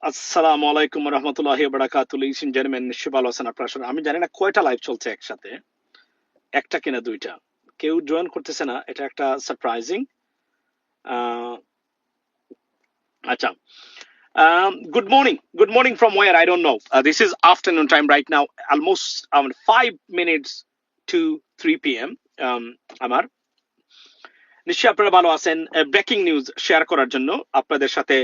আসসালামু আলাইকুম রহমতুল্লাহি বারাকাতুহু লিসেন জেন্টলম্যান নিশ্চয়ই ভালো আছেন আপনারা সবাই। আমি জানি না কয়টা লাইভ চলছে একসাথে, একটা কিনা দুইটা, কেউ জয়েন করতেছে না, এটা একটা সারপ্রাইজিং। আচ্ছা, good morning from where I don't know. This is afternoon time right now, almost 5 minutes to 3 p.m. আমার নিশ্চয়ই আপনারা ভালো আছেন। ব্রেকিং নিউজ শেয়ার করার জন্য আপনাদের সাথে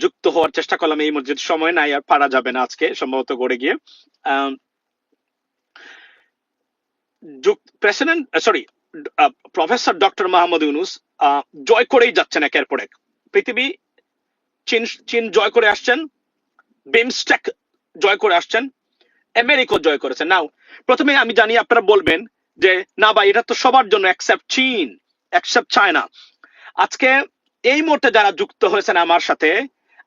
যুক্ত হওয়ার চেষ্টা করলাম। এই মসজিদ সময় নাই, আর পারা যাবে না আজকে সম্ভবত গড়ে গিয়ে। President professor doctor Mohammad Yunus জয় করেই যাচ্ছেন একের পর এক। পৃথিবী চীন জয় করে আসছেন, বিমস্টেক জয় করে আসছেন, আমেরিকা জয় করেছেন। নাও প্রথমে আমি জানি আপনারা বলবেন যে না ভাই, এটা তো সবার জন্য এক্সেপ্ট চীন, এক্সেপ্ট চায়না। আজকে এই মুহূর্তে যারা যুক্ত হয়েছেন আমার সাথে,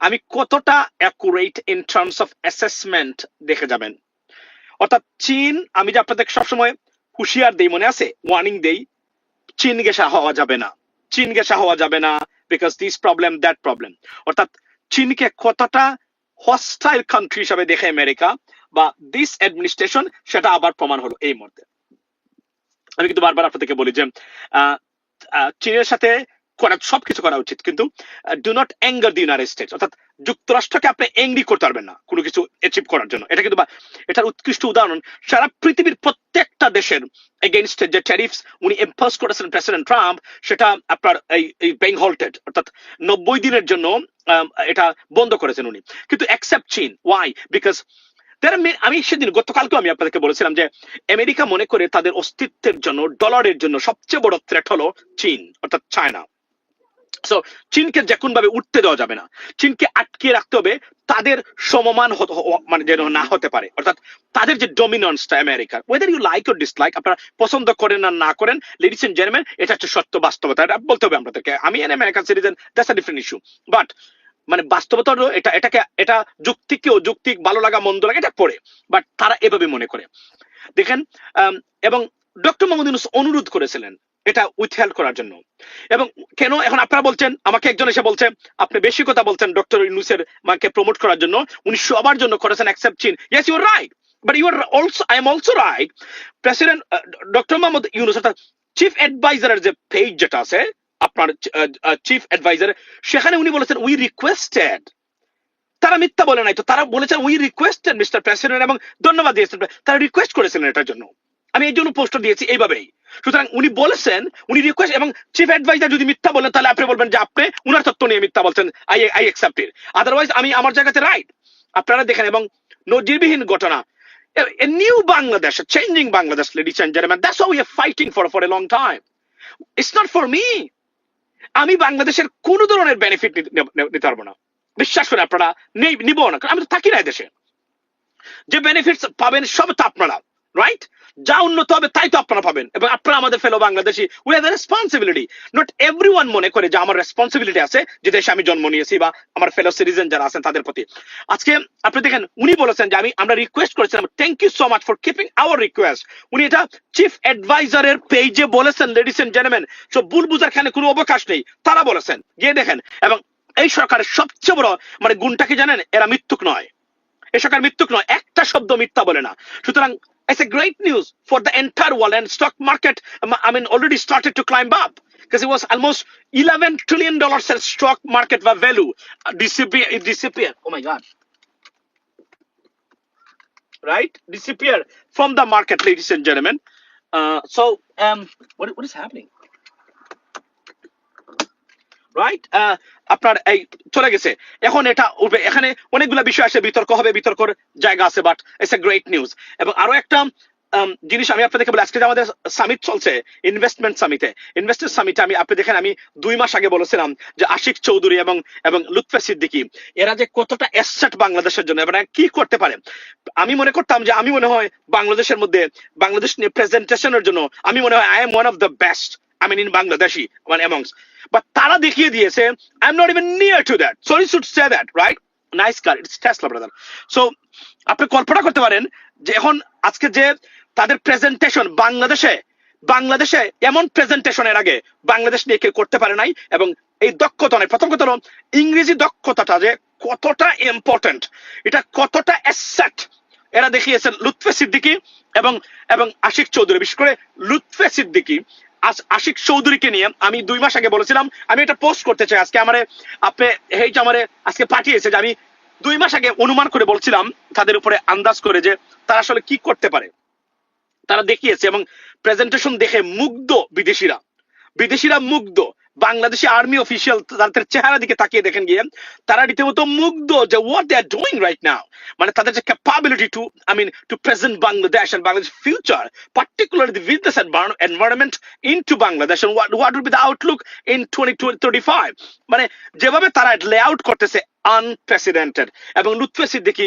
আমি কতটা accurate in terms of assessment দেখে যাবেন। অর্থাৎ চীন, আমি যে আপনাদের সবসময় হুঁশিয়ার দেই, মনে আছে, ওয়ার্নিং দেই, চীন গেসা হওয়া যাবে না, চীন গেসা হওয়া যাবে না, because this problem that problem. অর্থাৎ চীনকে কতটা হস্টাইল কান্ট্রি হিসাবে দেখে আমেরিকা বা দিস অ্যাডমিনিস্ট্রেশন, সেটা আবার প্রমাণ হলো এই মুহূর্তে। আমি কিন্তু বারবার আপনাদেরকে বলি যে চীনের সাথে সবকিছু করা উচিত, কিন্তু do not anger the United states. অর্থাৎ যুক্তরাষ্ট্রকে আপনি অ্যাংরি করতে পারবেন না কোনো কিছু অ্যাচিভ করার জন্য। এটা কিন্তু এটার উৎকৃষ্ট উদাহরণ সারা পৃথিবীর প্রত্যেকটা দেশের এগেইনস্ট যে ট্যারিফস উনি ইম্পোজ করেছেন প্রেসিডেন্ট ট্রাম্প, সেটা আপনার এই বেইং হল্টেড, অর্থাৎ 90 দিনের জন্য এটা বন্ধ করেছেন উনি। কিন্তু অ্যাকসেপ্ট চীন, ওয়াই? বিকজ আমি সেদিন গতকালকে আমি আপনাদেরকে বলেছিলাম যে আমেরিকা মনে করে তাদের অস্তিত্বের জন্য, ডলারের জন্য সবচেয়ে বড় থ্রেট হলো চীন, অর্থাৎ চায়না। সো চীনকে যে কোন ভাবে উঠতে দেওয়া যাবে না, চীনকে আটকে রাখতে হবে, তাদের সমমান মানে যেন না হতে পারে। অর্থাৎ তাদের যে ডমিনেন্সটা আমেরিকার, whether you like or dislike, আপনারা পছন্দ করেন না না করেন, লেডিস এন্ড জেন্টলম্যান, এটা হচ্ছে সত্য বাস্তবতা, এটা বলতে হবে আপনাদেরকে। আমি N American citizen, that's a different issue, but মানে বাস্তবতা হলো এটা যুক্তিক ভালো লাগা মন্দ লাগা এটা পড়ে, বাট তারা এভাবে মনে করে। দেখেন, এবং ডক্টর মোহাম্মদ ইউনূস অনুরোধ করেছিলেন এটা উইথহেল্ড করার জন্য। এবং কেন এখন আপনারা বলছেন, আমাকে একজন এসে বলছে আপনি বেশি কথা বলছেন ডক্টর ইউনূসের মাকে প্রমোট করার জন্য, উনি সবার জন্য করেছেন এক্সেপ্ট চীন। Yes, you are right, but you are also, I am also right. President doctor Mohammad Yunus অর্থাৎ চিফ অ্যাডভাইজারের যে পেজ যেটা আছে আপনার চিফ অ্যাডভাইজার, সেখানে উনি বলেছেন উই রিকোয়েস্টেড। তারা মিথ্যা বলে নাই তো, তারা বলেছেন উই রিকোয়েস্টেড মিস্টার প্রেসিডেন্ট, এবং ধন্যবাদ দিয়েছেন, তারা রিকোয়েস্ট করেছিলেন এটার জন্য। আমি এই জন্য পোস্টার দিয়েছি এইভাবেই। সুতরাং উনি বলেছেন উনি রিকোয়েস্ট, এবং চিফ অ্যাডভাইজার যদি মিথ্যা বলেন তাহলে আপনি বলবেন যে আপনি উনার তত্ত্ব নিয়ে মিথ্যা বলছেন, আই অ্যাকসেপ্ট ইট, আদারওয়াইজ আমি আমার জায়গাতে রাইট। আপনারা দেখেন, এবং নজিরবিহীন ঘটনা, a new Bangladesh, a changing Bangladesh, ladies and gentlemen, that's what we are fighting for a long time. It's not for me. আমি বাংলাদেশের কোন ধরনের বেনিফিট নিতে পারবো না, বিশ্বাস করে আপনারা নিব না, কারণ আমি তো থাকি না দেশে। যে বেনিফিটস পাবেন সব তো আপনারা, রাইট? যা উন্নত হবে তাই তো আপনারা পাবেন, এবং আপনারা আমাদের fellow Bangladeshi, we have a responsibility. Not everyone মনে করে যে আমার রেসপন্সিবিলিটি আছে যে দেশে আমি জন্ম নিয়েছি বা আমার ফেলো সিটিজেন যারা আছেন তাদের প্রতি। আজকে আপনি দেখেন উনি বলেছেন যে আমরা রিকোয়েস্ট করেছিলাম, thank you so much for keeping our request. উনি এটা চিফ অ্যাডভাইজারের পেজে বলেছেন, লেডিস এন্ড জেন্টলম্যান, সো ভুল বুঝার খানে কোনো অবকাশ নেই, তারা বলেছেন, গিয়ে দেখেন। এবং এই সরকারের সবচেয়ে বড় মানে গুণটা কি জানেন? এরা মিথ্যুক নয়, এই সরকার মিথ্যুক নয়, একটা শব্দ মিথ্যা বলে না। সুতরাং it's a great news for the entire world, and stock market, I mean, already started to climb up, because it was almost $11 trillion in stock market value disappear. Oh my God. Right? Disappear from the market, ladies and gentlemen. So what is happening? Right? আপনার এই চলে গেছে, এখন এটা উঠবে, এখানে অনেকগুলো বিষয় আসে, বিতর্ক হবে, বিতর্কের জায়গা আছে, but it's a great news. এবং আরো একটা জিনিস আমি আপনাদেরকে বলি, আজকে আমাদের সামিট চলছে, ইনভেস্টমেন্ট সামিটে আমি আপনি দেখেন, আমি 2 মাস আগে বলেছিলাম যে আশিক চৌধুরী এবং লুৎফে সিদ্দিকী এরা যে কতটা অ্যাসেট বাংলাদেশের জন্য, এবার কি করতে পারে। আমি মনে করতাম যে আমি মনে হয় বাংলাদেশের মধ্যে, বাংলাদেশ নিয়ে প্রেজেন্টেশনের জন্য আমি মনে হয় I am one of the best, I mean in Bangladeshi, one amongst, but তারা দেখিয়ে দিয়েছে I'm not even near to that, so you should say that, right? Nice car, it's Tesla, brother. So আপনি কল্পনা করতে পারেন যে এখন আজকে যে তাদের প্রেজেন্টেশন বাংলাদেশে এমন প্রেজেন্টেশনের আগে বাংলাদেশ নিয়ে কেউ করতে পারে নাই। এবং এই দক্ষতা নয়, প্রথম কথা হলো ইংরেজি দক্ষতাটা যে কতটা ইম্পর্টেন্ট, এটা কতটা অ্যাসেট এরা দেখিয়েছেন লুৎফে সিদ্দিকী এবং এবং আশিক চৌধুরী। বিশেষ করে লুৎফে সিদ্দিকী আশিক চৌধুরীকে নিয়ে আমি 2 মাস আগে বলেছিলাম, আমি এটা পোস্ট করতে চাই আজকে। আপনি হেইটা আজকে পাঠিয়েছে যে আমি 2 মাস আগে অনুমান করে বলছিলাম তাদের উপরে আন্দাজ করে যে তারা আসলে কি করতে পারে। তারা দেখিয়েছে এবং প্রেজেন্টেশন দেখে মুগ্ধ বিদেশিরা, বিদেশিরা মুগ্ধ। বাংলাদেশি আর্মি অফিসিয়াল তাদের চেহারা দিকে তাকিয়ে দেখেন গিয়ে তারা রীতিমতো মুগ্ধ যে what they are doing right now, মানে তাদের যে capability to to present Bangladesh and Bangladesh future, particularly with this environment into Bangladesh and what will be the outlook in 2035, মানে যেভাবে তারা লেআউট করতেছে আনপ্রেসিডেন্টেড। এবং লুৎফে সিদ্দিকী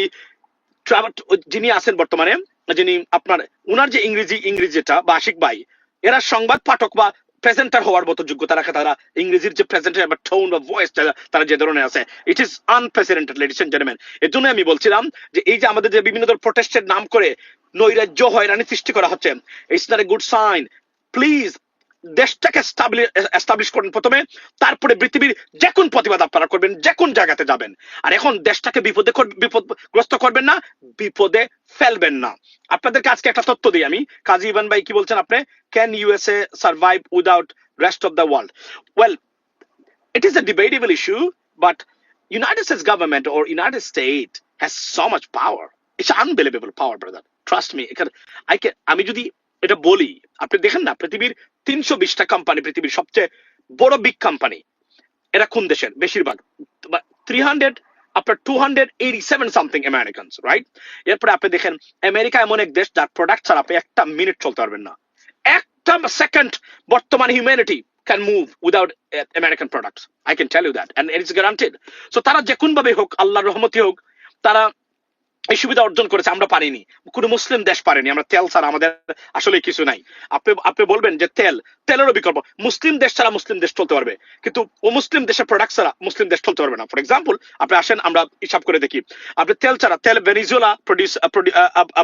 যিনি আছেন বর্তমানে, যিনি আপনার উনার যে ইংরেজি যেটা বা আশিক ভাই, এরা সংবাদ পাঠক বা প্রেজেন্টার হওয়ার মতো যোগ্যতা রাখে। তারা ইংরেজির যে প্রেজেন্টার বা টোন বা ভয়েস তারা যে ধরনের আছে, it is unprecedented ladies and gentleman. এর জন্য আমি বলছিলাম যে এই যে আমাদের যে বিভিন্ন ধরনের প্রোটেস্টের নাম করে নৈরাজ্য হয়রানি সৃষ্টি করা হচ্ছে, it's not a good sign. Please দেশটাকে এস্টাবলিশ করেন প্রথমে, তারপরে পৃথিবীর যে কোন প্রতিবাদ আপনারা করবেন, যে কোন জায়গাতে যাবেন। আর এখন দেশটাকে বিপদগ্রস্ত করবেন না, বিপদে ফেলবেন না। আপনাদেরকে আজকে একটা তথ্য দিই আমি। কাজী ইভান ভাই কি বলছেন আপনি, can USA survive without rest of the world? Well, it is a debatable issue, but United States government or United States has so much power. It's unbelievable power, brother. Trust me. আমি যদি এটা বলি, আপনি দেখেন না পৃথিবীর 320টা company, পৃথিবীর সবচেয়ে বড় বিগ কোম্পানি, এরা কোন দেশের? বেশিরভাগ 300 আপনার 287 সামথিং আমেরিকানস, রাইট? এরপরে আপনি দেখেন আমেরিকা এমন এক দেশ যার প্রোডাক্ট ছাড়া আপনি একটা মিনিট চলতে পারবেন না, একটা সেকেন্ড। বর্তমানে humanity can move without American products. I can tell you that, and it is guaranteed. So তারা যে কোন ভাবে হোক, আল্লাহর রহমতে হোক, তারা এই সুবিধা অর্জন করেছে, আমরা পারিনি। কোন মুসলিম দেশ পারেনি। আমরা তেল ছাড়া আমাদের আসলে কিছু নাই। আপনি বলবেন যে তেলেরও বিকল্প, মুসলিম দেশ ছাড়া মুসলিম দেশ চলতে পারবে, কিন্তু ও মুসলিম দেশের প্রোডাক্ট ছাড়া মুসলিম দেশ চলতে পারবে না। ফর এক্সাম্পল, আপনি আসেন আমরা হিসাব করে দেখি, আপনি তেল ছাড়া, ভেনিজুয়েলা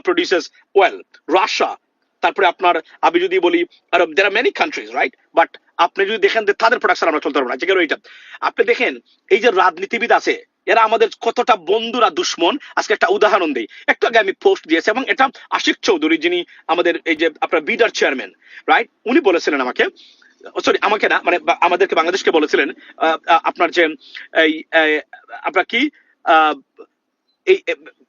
প্রডিউসেস ওয়েল, রাশিয়া, তারপরে আপনার আমি যদি বলি there are many countries, right? But আপনি যদি দেখেন যে তাদের প্রোডাকশন আমরা চলতে পারবো না। যেগুলো এইটা আপনি দেখেন, এই যে রাজনীতিবিদ আছে, এরা আমাদের কতটা বন্ধুরা দুশ্মন। আজকে একটা উদাহরণ দেই, একটু আগে আমি পোস্ট দিয়েছি, এবং এটা আশিক চৌধুরী, যিনি আমাদের এই যে আপনার বিডার চেয়ারম্যান, রাইট, উনি বলেছিলেন আমাকে, সরি আমাকে না, মানে আমাদেরকে, বাংলাদেশকে বলেছিলেন আপনার যে এই আপনার কি এই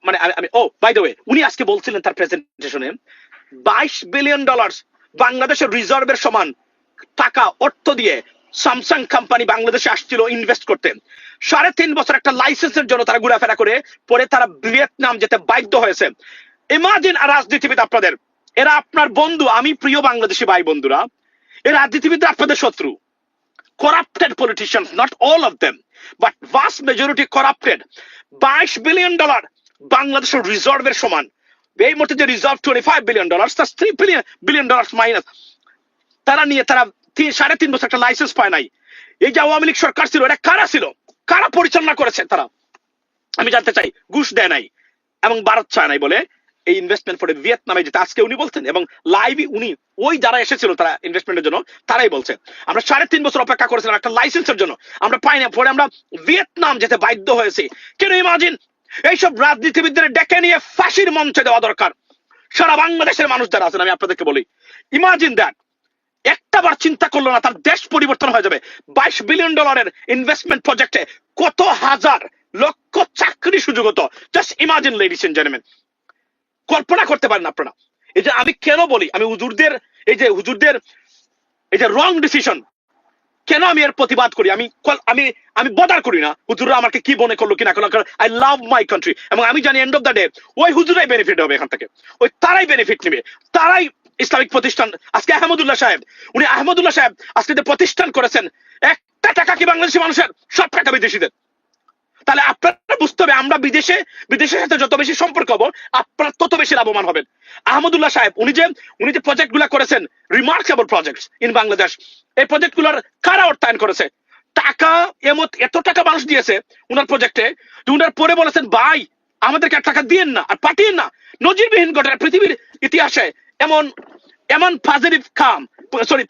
মানে আমি বাই দ্য ওয়ে, উনি আজকে বলছিলেন তার প্রেজেন্টেশনে $22 বিলিয়ন বাংলাদেশের রিজার্ভের সমান টাকা অর্থ দিয়ে স্যামসাং কোম্পানি বাংলাদেশে আসছিল ইনভেস্ট করতে। 3.5 বছর একটা লাইসেন্সের জন্য তারা ঘোরাফেরা করে, পরে তারা ভিয়েতনাম যেতে বাধ্য হয়েছে। ইমাজিন রাজনীতিবিদ আপনাদের, এরা আপনার বন্ধু। আমি প্রিয় বাংলাদেশি ভাই বন্ধুরা, এই রাজনীতিবিদরা আপনাদের শত্রু। corrupted politicians, not all of them, but vast majority corrupted. $22 billion বাংলাদেশের রিজার্ভের সমান। এই মুহূর্তে যে reserve $25 billion, that's $3 billion minus. তারা নিয়ে তারা 3.5 বছর একটা লাইসেন্স পায় নাই। এই যে আওয়ামী লীগ সরকার ছিল, এটা কারা ছিল, কারা পরিচালনা করেছে তারা? আমি জানতে চাই। ঘুষ দেয় নাই এবং ভারত চায় নাই বলে এই ইনভেস্টমেন্ট পরে ভিয়েতনামে যেটা আজকে উনি বলতেন, এবং লাইভই উনি ওই যারা এসেছিল তারা ইনভেস্টমেন্টের জন্য, তারাই বলছে আমরা 3.5 বছর অপেক্ষা করেছিলাম একটা লাইসেন্সের জন্য, আমরা পাই না, পরে আমরা ভিয়েতনাম যেতে বাধ্য হয়েছি। কেন? ইমাজিন, এইসব রাজনীতিবিদদের ডেকে নিয়ে ফাঁসির মঞ্চে দেওয়া দরকার। সারা বাংলাদেশের মানুষ যারা আছেন, আমি আপনাদেরকে বলি, ইমাজিন দ্যাট। একটা বার চিন্তা করলো না তার দেশ পরিবর্তন হয়ে যাবে। $22 বিলিয়ন ইনভেস্টমেন্ট প্রজেক্টে কত হাজার লক্ষ চাকরি সুযোগ হতো। Just imagine ladies and gentleman, কল্পনা করতে পারেন আপনারা। এই যে আমি কেন বলি, আমি হুজুরদের এই যে রং ডিসিশন, কেন আমি এর প্রতিবাদ করি, আমি বদার করি না হুজুররা আমাকে কি মনে করলো কিনা করলো। আই লাভ মাই কান্ট্রি, এবং আমি জানি এন্ড অফ দ্য ডে ওই হুজুরাই বেনিফিট হবে এখান থেকে, ওই তারাই বেনিফিট নেবে, তারাই ইসলামিক প্রতিষ্ঠান। আজকে আহমদুল্লাহ সাহেব আজকে যে প্রতিষ্ঠান করেছেন, একটা টাকা কি বাংলাদেশি মানুষের? সব টাকা বিদেশিদের। তাহলে আপনারা বুঝতে হবে, আমরা বিদেশের সাথে যত বেশি সম্পর্ক হবো, আপনারা তত বেশি লাভবান হবেন। আহমদুল্লাহ সাহেব উনি যে প্রজেক্ট গুলা করেছেন, রিমার্কেবল প্রজেক্ট ইন বাংলাদেশ, এই প্রজেক্ট গুলার কারা অর্থায়ন করেছে? টাকা এত টাকা মানুষ দিয়েছে উনার প্রজেক্টে, উনার পরে বলেছেন ভাই আমাদেরকে টাকা দিয়েন না আর পাঠিয়েন না। নজিরবিহীন ঘটনা পৃথিবীর ইতিহাসে, এমন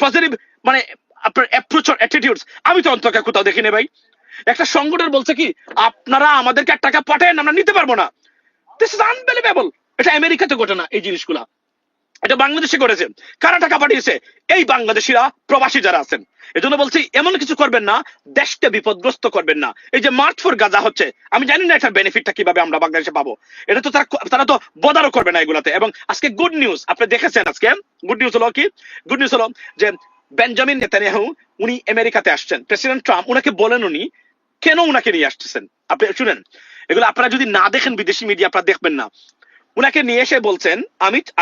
পজিটিভ মানে আপনার অ্যাপ্রোচ অর অ্যাটিটিউডস আমি তো অন্তত কোথাও দেখিনি ভাই। একটা সংগঠন বলছে কি আপনারা আমাদেরকে টাকা পাঠান, আমরা নিতে পারবো না। This is unbelievable. এটা আমেরিকাতে ঘটে না এই জিনিসগুলা, এটা বাংলাদেশে করেছে। কারা টাকা পাঠিয়েছে? এই বাংলাদেশিরা, প্রবাসী যারা আছেন। এজন্য বলছি এমন কিছু করবেন না, দেশকে বিপদগ্রস্ত করবেন না। এই যে মার্চ ফর গাজা হচ্ছে, আমি জানি না এটার বেনিফিটটা কিভাবে আমরা বাংলাদেশে পাবো, এটা তো তারা তো বদারও করবে না এগুলাতে। এবং আজকে গুড নিউজ আপনি দেখেছেন, আজকে গুড নিউজ হলো কি? গুড নিউজ হলো যে বেঞ্জামিন নেতানিয়াহু উনি আমেরিকাতে আসছেন। প্রেসিডেন্ট ট্রাম্প উনাকে বলেন উনি কেন উনাকে নিয়ে আসতেছেন। আপনি শুনেন, এগুলো আপনারা যদি না দেখেন বিদেশি মিডিয়া আপনারা দেখবেন না। উনাকে নিয়ে এসে বলছেন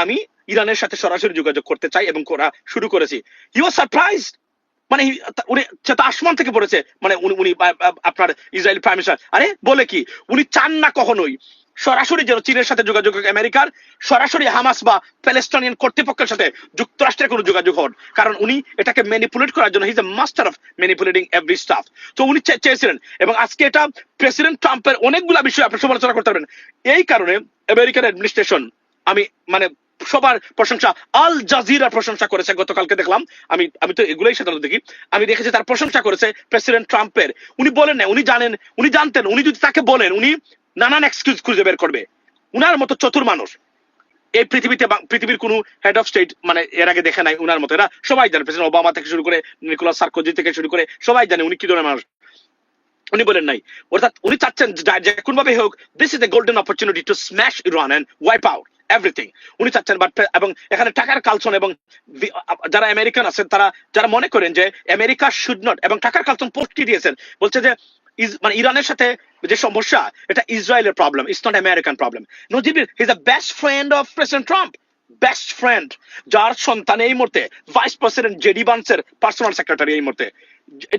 আমি ইরানের সাথে সরাসরি যোগাযোগ করতে চাই এবং করা শুরু করেছি। হি ওয়াজ সারপ্রাইজড, মানে উনি আসমান থেকে পড়েছে, মানে উনি আপনার ইসরায়েল প্রাইম মিনিস্টার আরে বলে কি উনি চান না কখনোই সরাসরি যেন চীনের সাথে যোগাযোগ আমেরিকার, সরাসরি হামাস বা প্যালেস্টাইনিয়ান কর্তৃপক্ষের সাথে যুক্তরাষ্ট্রের কোনো যোগাযোগ হন, কারণ উনি এটাকে ম্যানিপুলেট করার জন্য হি is A master of manipulating every staff. তো উনি চেয়েছিলেন, এবং আজকে এটা প্রেসিডেন্ট ট্রাম্পের অনেকগুলা বিষয় আপনি সমালোচনা করতে পারবেন। এই কারণে আমেরিকান অ্যাডমিনিস্ট্রেশন, আমি মানে সবার প্রশংসা, আল জাজিরার প্রশংসা করেছে গতকালকে দেখলাম, আমি তো এগুলোই সাধারণত দেখি, আমি দেখেছি তার প্রশংসা করেছে প্রেসিডেন্ট ট্রাম্পের। উনি বলেন না, উনি জানতেন উনি যদি তাকে বলেন উনি নানান এক্সকিউজ খুঁজে বের করবে। উনার মতো চতুর মানুষ এই পৃথিবীর কোন হেড অফ স্টেট মানে এর আগে দেখে নাই উনার মতো। এরা সবাই জানে, প্রেসিডেন্ট ওবামা থেকে শুরু করে নিকোলাস সার্কোজি থেকে শুরু করে সবাই জানে উনি কি ধরনের মানুষ। উনি বলেন নাই, অর্থাৎ উনি চাচ্ছেন যে কোন ভাবে হোক this is a golden opportunity to smash Iran and wipe out everything. উনি চাচ্ছেন, বাট এবং এখানে টাকার কালচন, এবং যারা আমেরিকান আছেন তারা যারা মনে করেন যে আমেরিকা শুড নট, এবং টাকার কালচন পোস্ট দিয়েছেন, বলছে যে মানে ইরানের সাথে যে সমস্যা এটা ইসরায়েলের problem, it's not American problem. Najib he is the best friend of president Trump, best friend, যার সন্তান এই মুহূর্তে ভাইস প্রেসিডেন্ট জেডি বান্সের পার্সোনাল সেক্রেটারি এই মুহূর্তে।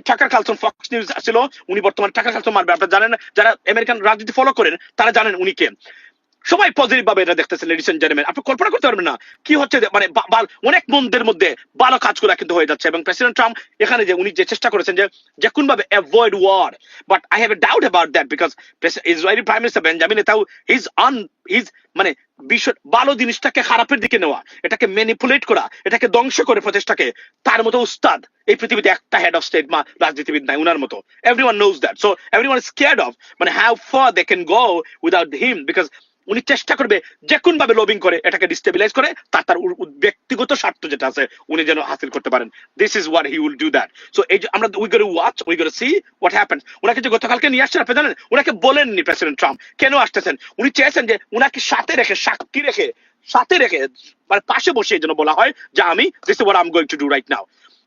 টাকার কালচন ফক্স নিউজ ছিল, উনি বর্তমানে টাকার কালচন মারবে। আপনারা জানেন, যারা আমেরিকান রাজনীতি ফলো করেন তারা জানেন উনি কে। সবাই পজিটিভ ভাবে এটা দেখতেছেন লেডিস এন্ড জেন্টলম্যান। আপনি কল্পনা করতে পারবেন না কি হচ্ছে, মানে অনেক মন্দের মধ্যে ভালো কাজগুলো কিন্তু হয়ে যাচ্ছে। এবং প্রেসিডেন্ট ট্রাম্প এখানে যে উনি যে চেষ্টা করেছেন যে কোন ভাবে avoid war, but I have a doubt about that, because Israeli prime minister Benjamin Netanyahu his মানে বিশ্ব ভালো জিনিসটাকে খারাপের দিকে নেওয়া, এটাকে ম্যানিপুলেট করা, এটাকে ধ্বংস করে প্রচেষ্টাকে, তার মতো উস্তাদ এই পৃথিবীতে একটা হেড অফ স্টেট বা রাজনীতিবিদ নাই উনার মতো। Everyone knows that, so everyone is scared of মানে how far they can go without him, because উনি চেষ্টা করবে যে কোন ভাবে লবিং করে এটাকে ডিস্টেবিলাইজ করে তার ব্যক্তিগত স্বার্থ যেটা আছে উনি যেন হাসিল করতে পারেন। This is what he will do that. So এই যে আমরা উই গোটা ওয়াচ, উই গোটা সি হোয়াট হ্যাপেন্স। উনাকে যে গতকালকে নিয়ে আসছেন আপনি জানেন, উনাকে বলেননি প্রেসিডেন্ট ট্রাম্প কেন আসতেছেন। উনি চেয়েছেন যে উনাকে সাথে রেখে, সাক্ষী রেখে, সাথে রেখে, মানে পাশে বসে এই জন্য বলা হয় যে আমি this is what I am going to do right now.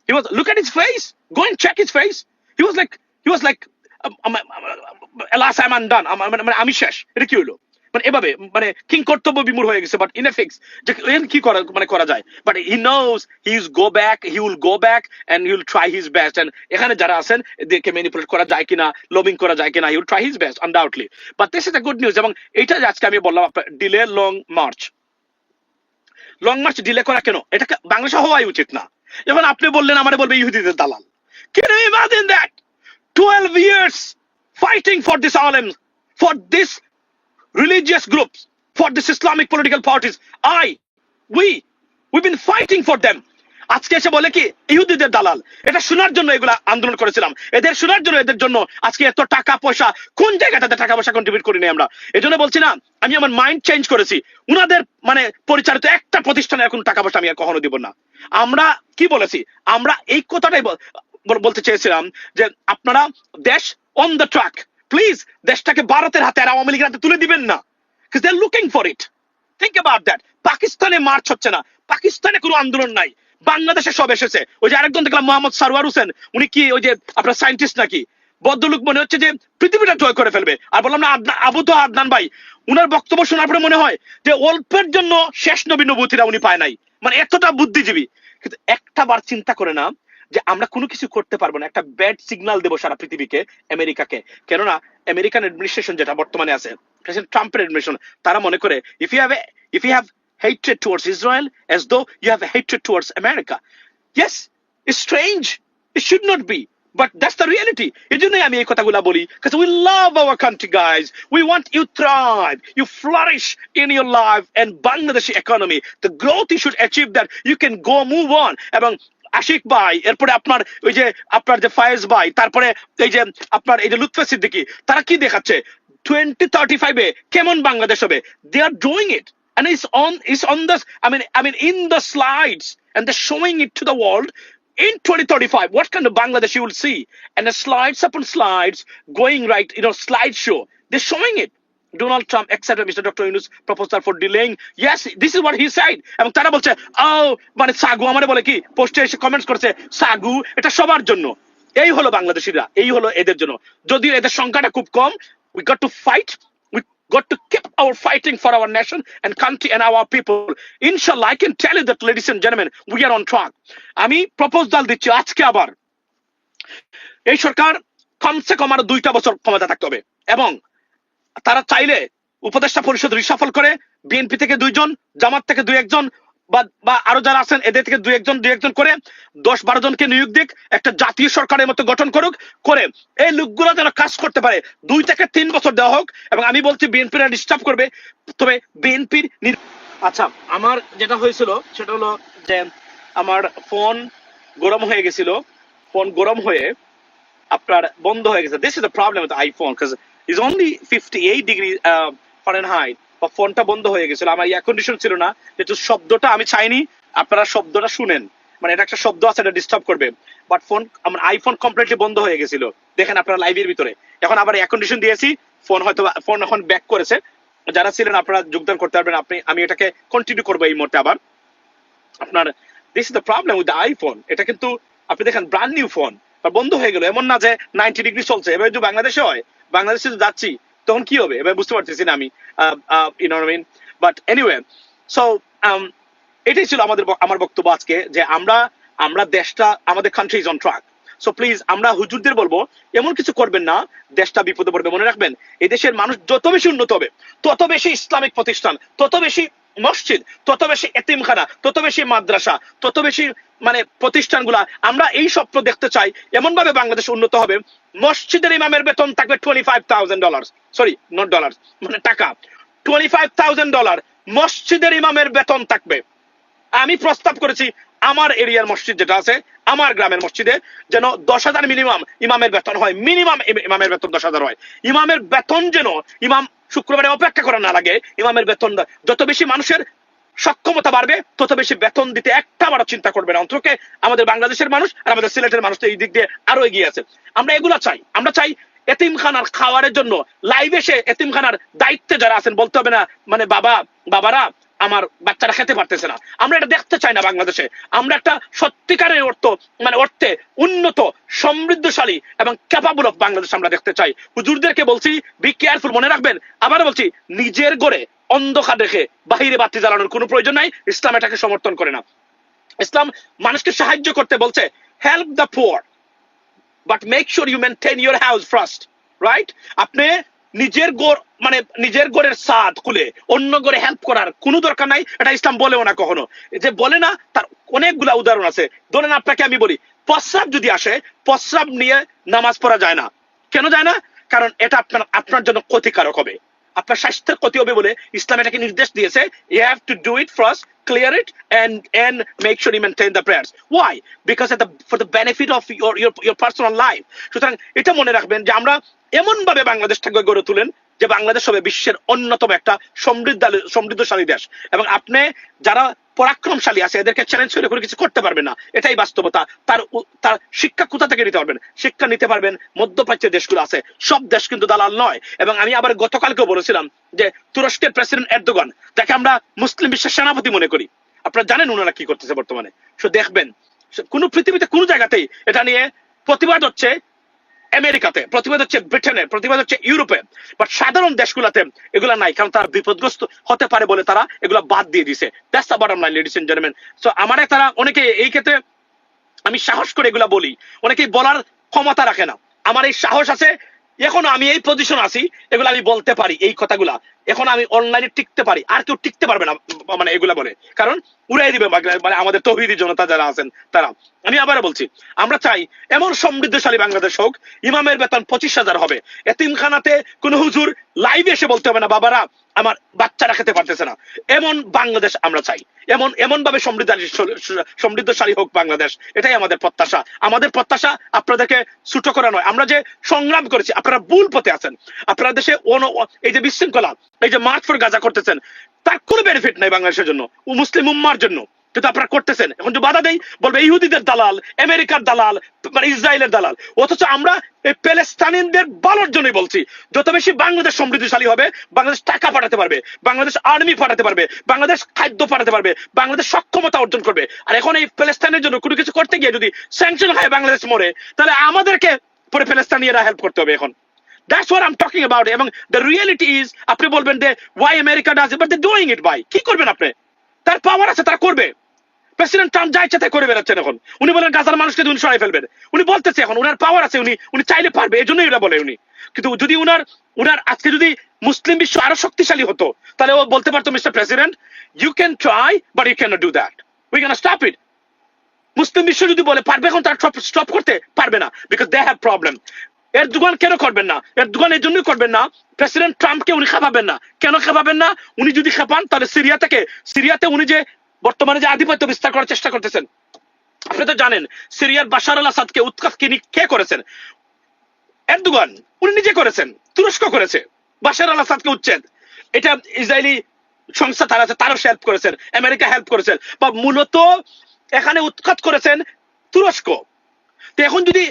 He was look at his face, go and check his face. He was like alas I'm undone, মানে আমি শেষ। এটা কি হলো? মানে এভাবে মানে কিং কর্তব্য বিমূঢ় হয়ে গেছে, বাট ইনএফিক্স যে কি করা যায়। But he knows he is go back, he will go back and he will try his best. And এখানে যারা আছেন এদেরকে ম্যানিপুলেট করা যায় কিনা, লবিং করা যায় কিনা, হি will try his best undoubtedly. But this is a good news. এবং এটা আজকে আমি বললাম ডিলে লং মার্চ ডিলে করা কেন, এটা বাংলাদেশে হওয়াই উচিত না। যখন আপনি বললেন আমারে বলবে ইহুদিদের দালাল, can you imagine that 12 years fighting for this alim, for this religious groups, for this Islamic political parties, we've been fighting for them. আজকে এসে বলে কি ইহুদিদের দালাল। এটা শোনার জন্য এগুলা আন্দোলন করেছিলাম, এদের শোনার জন্য, এদের জন্য আজকে এত টাকা পয়সা কোন জায়গাটাতে টাকা পয়সা কন্ট্রিবিউট করিনি আমরা। এজন্য বলছি না, আমি আমার মাইন্ড চেঞ্জ করেছি। উনাদের মানে পরিচালিত একটা প্রতিষ্ঠানে এখন টাকা পয়সা আমি আর কখনো দিব না। আমরা কি বলেছি, আমরা এই কথাটাই বলতে চেয়েছিলাম যে আপনারা দেশ অন দ্য ট্র্যাক, প্লিজ দেশটাকে ভারতের হাতে আর আওয়ামী লীগের হাতে তুলে দিবেন না, because they're looking for it. Think about that. পাকিস্তানে মার্চ হচ্ছে না, পাকিস্তানে কোনো আন্দোলন নাই, বাংলাদেশে সব এসেছে। ওই যে আরেকজন দেখলাম মোহাম্মদ সারওয়ার হোসেন, উনি কি ওই যে আপনার সায়েন্টিস্ট নাকি, বদ্ধলোক মনে হচ্ছে যে পৃথিবীটা জয় করে ফেলবে। আর বললাম না আবু তো আদনান ভাই, উনার বক্তব্য শোনার পরে মনে হয় যে অল্পের জন্য শেষ নবী নবুতিরা উনি পায় নাই, মানে এতটা বুদ্ধিজীবী। কিন্তু একটা বার চিন্তা করে না যে আমরা কোনো কিছু করতে পারবো না, একটা ব্যাড সিগন্যাল দেবো সারা পৃথিবীকে, আমেরিকাকে। কেননা আমেরিকান অ্যাডমিনিস্ট্রেশন যেটা বর্তমানে আছে, প্রেসিডেন্ট ট্রাম্পের অ্যাডমিনিস্ট্রেশন, তারা মনে করে if you have hatred towards Israel as though you have hatred towards America. Yes, it's strange, it should not be, but that's the reality. এজন্যই আমি এই কথাগুলো বলি, because we love our country guys, we want you thrive, you flourish in your life and Bangladeshi economy, the growth you should achieve, that you can go move on. এবং আশিক ভাই, এরপরে আপনার ওই যে আপনার যে ফায়েজ ভাই, তারপরে এই যে আপনার এই যে লুৎফা সিদ্দিকী, তারা কি দেখাচ্ছে 2035 কেমন বাংলাদেশ হবে? They are doing it and it's on the I mean in the slides, and they're showing it to the world. In 2035, what kind of Bangladesh you will see? And the slides upon slides going right, slideshow. They're showing it. Donald Trump accepted Mr. Dr. Yunus proposal for delaying. Yes, this is what he said. এবং তারা বলছে, মানে সাগু আমারে বলে কি, পোস্টে এসে কমেন্টস করছে, সাগু এটা সবার জন্য। এই হলো বাংলাদেশিরা, এই হলো এদের জন্য। যদিও এদের সংখ্যাটা খুব কম, we got to fight. We got to keep our fighting for our nation and country and our people. Inshallah, I can tell you that, ladies and gentlemen, we are on track. আমি proposal দিচ্ছি আজকে আবার, এই সরকার কমসে কম আরো 2টা বছর ক্ষমতা থাকতে হবে, এবং তারা চাইলে উপদেষ্টা পরিষদ রিশাফল করে বিএনপি থেকে 2 জন, জামাত থেকে 2-1 জন, বা আরো যারা আছেন এদের থেকে 2-1 জন করে 10-12 জনকে নিয়োগ দিক, একটা জাতীয় সরকারের মতো গঠন করুক, করে এই লোকগুলো যেন কাজ করতে পারে। 2 থেকে 3 বছর দেওয়া হোক। এবং আমি বলছি বিএনপিরা ডিস্টার্ব করবে, তবে বিএনপির আচ্ছা, আমার যেটা হয়েছিল সেটা হলো যে আমার ফোন গরম হয়ে গেছিল, ফোন গরম হয়ে আপনার বন্ধ হয়ে গেছে। This is the problem with iPhone, because is only 58 degree Fahrenheit. বা ফোনটা বন্ধ হয়ে গেছিল, আমার এয়ার কন্ডিশন ছিল না, যেহেতু শব্দটা আমি চাইনি আপনারা শব্দটা শুনেন, মানে এটা একটা শব্দ আছে, এটা ডিস্টার্ব করবে। বাট ফোন, আমার আইফোন কমপ্লিটলি বন্ধ হয়ে গেছিল, দেখেন আপনারা লাইভের ভিতরে। এখন আবার এয়ার কন্ডিশন দিয়েছি, ফোন এখন ব্যাক করেছে। যারা ছিলেন আপনারা যোগদান করতে পারবেন। আমি এটাকে কন্টিনিউ করবো এই মুহূর্তে আবার। আপনার this is the problem with the iPhone. এটা কিন্তু আপনি দেখেন ব্র্যান্ড নিউ ফোন, বন্ধ হয়ে গেল। এমন না যে 90 ডিগ্রি চলছে। এবার যদি বাংলাদেশে হয়, বাংলাদেশে যাচ্ছি তখন কি হবে এবার বুঝতে পারতেছি না আমি, বাট এনিওয়ে, সো এটাই ছিল আমার বক্তব্য আজকে, যে আমরা দেশটা, আমাদের country is on track. So please আমরা হুজুরদের বলবো এমন কিছু করবেন না, দেশটা বিপদে পড়বে। মনে রাখবেন, এই দেশের মানুষ যত বেশি উন্নত হবে, তত বেশি ইসলামিক প্রতিষ্ঠান, তত বেশি মসজিদ, তত বেশি এতিমখানা, তত বেশি মাদ্রাসা, তত বেশি মানে প্রতিষ্ঠানগুলা, আমরা এই স্বপ্ন দেখতে চাই। এমন ভাবে বাংলাদেশ উন্নত হবে, মসজিদের ইমামের বেতন থাকবে $25,000, সরি নট ডলার, মানে টাকা, $25,000 মসজিদের ইমামের বেতন থাকবে। আমি প্রস্তাব করেছি আমার এরিয়ার মসজিদ যেটা আছে, আমার গ্রামের মসজিদে যেন 10,000 মিনিমাম ইমামের বেতন হয়, মিনিমাম ইমামের বেতন 10,000 হয়। ইমামের বেতন যেন ইমাম শুক্রবারে অপেক্ষা করা না লাগে, ইমামের বেতন, যত বেশি মানুষের সক্ষমতা বাড়বে তত বেশি বেতন দিতে একটা বার চিন্তা করবে না। অন্তত আমাদের বাংলাদেশের মানুষ আর আমাদের সিলেটের মানুষ তো এই দিক দিয়ে আরো এগিয়ে আছে। আমরা এগুলা চাই। আমরা চাই এতিমখানার খাওয়ারের জন্য লাইভ এসে এতিমখানার দায়িত্বে যারা আছেন বলতে হবে না, মানে বাবারা আমার বাচ্চারা খেতে পারতেছে না। আমরা এটা দেখতে চাই না বাংলাদেশে। আমরা একটা সত্যিকারের অর্থে উন্নত, সমৃদ্ধশালী এবং ক্যাপাবল অফ বাংলাদেশ আমরা দেখতে চাই। হুজুরদেরকে বলছি, বি কেয়ারফুল। মনে রাখবেন, আবার বলছি, নিজের ঘরে অন্ধকার রেখে বাহিরে বাতি জ্বালানোর কোনো প্রয়োজন নাই। ইসলাম এটাকে সমর্থন করে না। ইসলাম মানুষকে সাহায্য করতে বলছে, help the poor, but make sure you maintain your house first, right? আপনি নিজের ঘরের ছাদ খুলে অন্য ঘরে হেল্প করার কোনো দরকার নাই। এটা ইসলাম বলেও না কখনো। যে বলে না, তার অনেকগুলা উদাহরণ আছে। ধরেন আপনাকে আমি বলি, প্রস্রাব যদি আসে, প্রস্রাব নিয়ে নামাজ পড়া যায় না। কেন যায় না? কারণ এটা আপনার জন্য ক্ষতিকারক হবে, আপনার স্বাস্থ্যের ক্ষতি হবে বলে ইসলাম এটাকে নির্দেশ দিয়েছে। You have to do it first, clear it, and make sure you maintain the prayers. Why? Because for the benefit of your personal life. সুতরাং এটা মনে রাখবেন যে আমরা এমন ভাবে বাংলাদেশটাকে গড়ে তুলেন যে বাংলাদেশ হবে বিশ্বের অন্যতম একটা সমৃদ্ধশালী দেশ। এবং আপনি যারা পরাক্রমশালী আছে এদেরকে চ্যালেঞ্জ করে কোনো কিছু করতে পারবেন না, এটাই বাস্তবতা। তার শিক্ষা কোথা থেকে নিতে পারবেন? শিক্ষা নিতে পারবেন মধ্যপ্রাচ্যের দেশগুলো আছে, সব দেশ কিন্তু দালাল নয়। এবং আমি আবার গতকালকেও বলেছিলাম যে তুরস্কের প্রেসিডেন্ট এরদোগান, যাকে আমরা মুসলিম বিশ্বের সেনাপতি মনে করি, আপনারা জানেন ওনারা কি করতেছে বর্তমানে। দেখবেন কোন পৃথিবীতে কোন জায়গাতেই এটা নিয়ে প্রতিবাদ হচ্ছে, আমেরিকাতে প্রতিবাদ হচ্ছে, ব্রিটেনে প্রতিবাদ হচ্ছে, ইউরোপে, বাট সাধারণ দেশগুলোতে এগুলা নাই, কারণ তারা বিপদগ্রস্ত হতে পারে বলে তারা এগুলা বাদ দিয়ে দিছে। That's the bottom line, ladies and gentleman. So তারা অনেকে এই ক্ষেত্রে, আমি সাহস করে এগুলা বলি, অনেকেই বলার ক্ষমতা রাখে না। আমার এই সাহস আছে, এখনো আমি এই পজিশন আছি, এগুলো আমি বলতে পারি এই কথাগুলা। এখন আমি অনলাইনে টিকতে পারি, আর কেউ টিকতে পারবে না মানে এগুলা বলে, কারণ উড়াই দিবে মানে আমাদের তৌহিদি জনতা যারা আছেন তারা। আমি আবারও বলছি, আমরা চাই এমন সমৃদ্ধশালী বাংলাদেশ হোক, ইমামের বেতন 25,000 হবে, এতিমখানাতে কোন হুজুর লাইভে এসে বলতে হবে না বাবারা আমার বাচ্চারা খেতে পারতেছে না। এমন বাংলাদেশ আমরা চাই, এমন ভাবে সমৃদ্ধশালী হোক বাংলাদেশ, এটাই আমাদের প্রত্যাশা। আমাদের প্রত্যাশা আপনাদেরকে ছোট করা নয়। আমরা যে সংগ্রাম করেছি, আপনারা ভুল পথে আছেন। আপনারা দেশে এই যে বিশৃঙ্খলা, এই যে মার্চ ফর গাজা করতেছেন, তার কোনো বেনিফিট নাই বাংলাদেশের জন্য, ও মুসলিম উম্মার জন্য, কিন্তু আপনারা করতেছেন। এখন যে বাধা দেই, বলবে ইহুদিদের দালাল, আমেরিকার দালাল, মানে ইসরায়েলের দালাল। অথচ আমরা এই প্যালেস্তাইনদের ভালোর জন্যই বলছি, যত বেশি বাংলাদেশ সমৃদ্ধশালী হবে, বাংলাদেশ টাকা পাঠাতে পারবে, বাংলাদেশ আর্মি পাঠাতে পারবে, বাংলাদেশ খাদ্য পাঠাতে পারবে, বাংলাদেশ সক্ষমতা অর্জন করবে। আর এখন এই প্যালেস্তাইনের জন্য কোনো কিছু করতে গিয়ে যদি স্যাংশন হয়, বাংলাদেশ মরে, তাহলে আমাদেরকে পরে প্যালেস্তানিয়ারা হেল্প করতে হবে। এখন that's what I'm talking about. এবং the reality is, আপনি বলবেন যে why America does it, but they're doing it by, কি করবেন আপনি? তার পাওয়ার আছে, তারা করবে। প্রেসিডেন্ট ট্রাম্প যা ইচ্ছা তাই করে বেড়াচ্ছেন। এখন উনি বলেন গাজার মানুষকে উনি সরাই ফেলবেন, উনি বলতেছে এখন উনার পাওয়ার আছে, উনি চাইলে পারবে, এই জন্যই এটা বলে উনি। কিন্তু যদি উনার আজকে যদি মুসলিম বিশ্ব আরো শক্তিশালী হতো, তাহলে ও বলতে পারতো mister president, you can try but you can not do that, we can stop it. মুসলিম বিশ্ব যদি বলে পারবে, এখন তারা স্টপ করতে পারবে না, because they have problem. Erdogan কেন করবেন না? এরদোগান এই জন্যই করবেন না, প্রেসিডেন্ট ট্রাম্পকে উনি খেপাবেন না। কেন খেপাবেন না? উনি যদি খেপান, তাহলে সিরিয়াতে উনি যে বর্তমানে যে আধিপত্য বিস্তার করার চেষ্টা করতেছেন, আপনি তো জানেন সিরিয়ার বাশার আল আসাদকে উৎখাত কে করেছেন? এরদোগান, উনি নিজে করেছেন, তুরস্ক করেছে বাশার আল আসাদকে উচ্ছেদ। এটা ইসরায়েলি সংস্থা তারা আছে, তারও হেল্প করেছেন, আমেরিকা হেল্প করেছেন, বা মূলত এখানে উৎখাত করেছেন তুরস্ক। তো এখন যদি